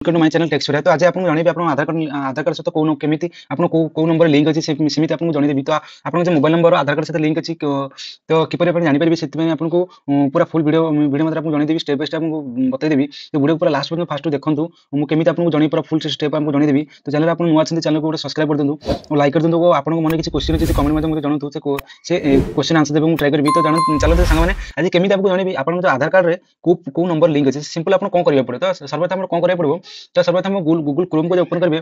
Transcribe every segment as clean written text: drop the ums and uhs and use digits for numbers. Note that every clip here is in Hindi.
Welcome to my channel techs तो आज आपको जनइबी आपन आधार कार्ड सहित को केमिति आपन को नंबर लिंक अछि सेमिति आपन जनइबी तो आपन जो मोबाइल नंबर आधार कार्ड सहित लिंक अछि तो किपर आपन जानि परबे सेति आपन को पूरा फुल वीडियो मतलब आपन जनइबी स्टेप बाय स्टेप आपन बतै देबी तो वीडियो पूरा लास्ट पर्यंत फास्ट देखंतु मु केमिति आपन को जणै पूरा फुल स्टेप आपन जणै देबी तो चैनल आपन नुआ छथि चैनल को सब्सक्राइब कर दंतु और लाइक कर दंतु आपन को मन किछि क्वेश्चन अछि कमेंट मध्ये मते जणंतु से क्वेश्चन आंसर देबे मु ट्राई करबी तो जान चलो संग माने आज केमिति आपन जनइबी आपन जो आधार कार्ड रे को नंबर लिंक अछि सिंपल आपन कोन करिया पड़े तो सर्वप्रथम कोन करिया पड़बो तो सर्वप्रथम गूगल क्रोम को ओपन करेंगे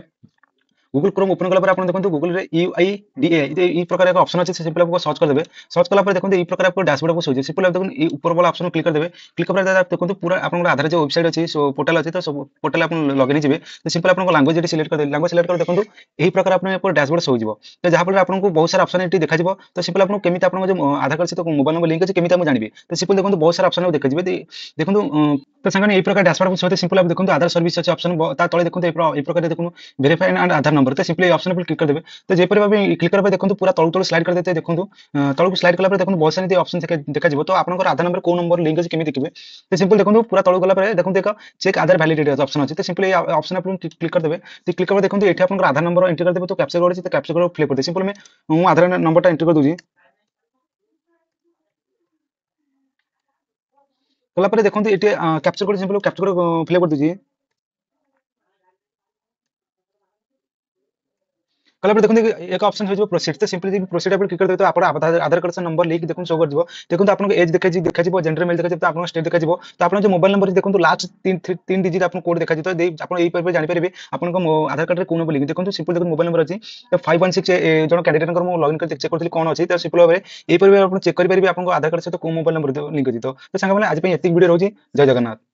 गूगल क्रोम ओपन कला पर आपन देखंतु गूगल रे UIDA ई प्रकार एक ऑप्शन अछि सिंपल आपको सर्च कर देबे सर्च कला पर देखंतु ई प्रकार आपको डैशबोर्ड को शो होय सिंपल आप देखंतु ई ऊपर वाला ऑप्शन क्लिक कर देबे क्लिक कर देबे देखंतु पूरा आपन आधार जो वेबसाइट अछि सो पोर्टल अछि तो सब पोर्टल आपन लॉगिन जिवे तो सिंपल आपन को लैंग्वेज सिलेक्ट कर दे लैंग्वेज सिलेक्ट कर देखंतु एही प्रकार आपन ऊपर डैशबोर्ड शो होइबो तो जहां पर आपन को बहुत सारा ऑप्शन एटी देखा जिवो तो सिंपल आपन केमिति आपन जो आधार कार्ड से तो मोबाइल नंबर लिंक अछि केमिति हम जानिबे तो सिंपल देखंतु बहुत सारा ऑप्शन देखा जिवे देखंतु तो संगने एही प्रकार डैशबोर्ड को शो होते सिंपल आप देखंतु आधार सर्विस अछि ऑप्शन ता तळे देखंतु एही प्रकार देखंतु वेरीफाई एंड आधार नंबर तो सिंपल ऑप्शन पर क्लिक कर देबे तो जेपर भाबे क्लिक करबे देखंतु पूरा तळु तळु स्लाइड कर देते देखंतु तळु को स्लाइड कला पर देखंतु बहुत सारे ऑप्शन देखा जिवो तो आपन आधार नंबर को नंबर लिंक अछि केमिति देखबे तो सिंपल देखंतु पूरा तळु गला पर देखंतु एक चेक आधार वैलिडिटी ऑप्शन अछि तो सिंपल ऑप्शन अपन क्लिक कर देबे तो क्लिक करबे देखंतु एठी आपन आधार नंबर एंटर कर देबे तो कैप्चा कोड अछि तो कैप्चा कोड फिल कर दे सिंपल मैं आधार नंबर एंटर कर दूजी कला पर देखंतु एठी captcha code simple captcha code fill कर दूजी कला पर देखंतु एक ऑप्शन हो जो प्रोसीड तो सिंपली प्रोसीड पर क्लिक कर दे तो आपन आधार कार्ड से नंबर लिंक देखंतु शो कर दिबो देखंतु आपन को एज देखा जिवो जेंडर मेल देखा जिवो तो आपन स्टेट देखा जिवो तो आपन जो मोबाइल नंबर देखंतु लास्ट 3 डिजिट आपन कोड देखा जितो आपन एई पर जानि परिबे आपन को आधार कार्ड रे कोन नंबर लिंक देखंतु सिंपल देखंतु मोबाइल नंबर अछि तो 516 जण कैंडिडेट को मु लॉगिन कर चेक करथि कोन अछि तो सिंपल भाबे एई पर आपन चेक करि परिबे आपन को आधार कार्ड से तो को मोबाइल नंबर लिंक अछि तो संग माने आज पे एतिक वीडियो रहउची जय जगन्नाथ।